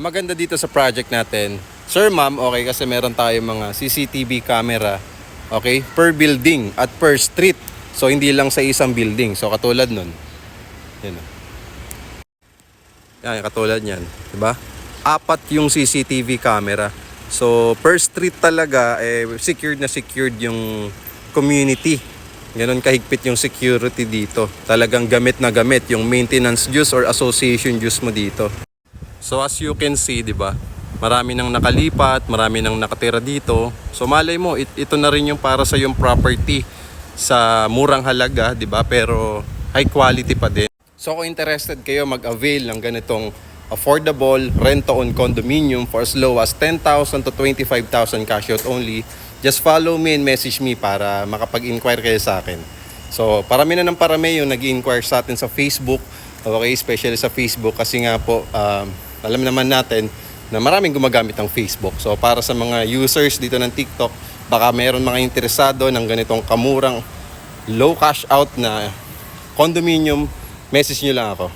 Maganda dito sa project natin, sir ma'am, okay, kasi meron tayong mga CCTV camera, okay, per building at per street. So hindi lang sa isang building. So katulad nun. Yan. Yan, katulad niyan, 'di ba? 4 yung CCTV camera. So per street talaga secured na secured yung community. Ganon kahigpit yung security dito. Talagang gamit na gamit yung maintenance dues or association dues mo dito. So as you can see, 'di ba? Marami nang nakalipat, marami nang nakatira dito. So malay mo, ito na rin yung para sa yung property sa murang halaga, 'di ba? Pero high quality pa din. So kung interested kayo mag-avail ng ganitong affordable rent-to-own condominium for as low as 10,000 to 25,000 cash out only, just follow me and message me para makapag-inquire kayo sa akin. So parami na ng parami yung nag-inquire sa atin sa Facebook. Okay, especially sa Facebook kasi nga po alam naman natin na maraming gumagamit ng Facebook. So para sa mga users dito ng TikTok, baka mayroon mga interesado ng ganitong kamurang low cash out na condominium, message nyo lang ako.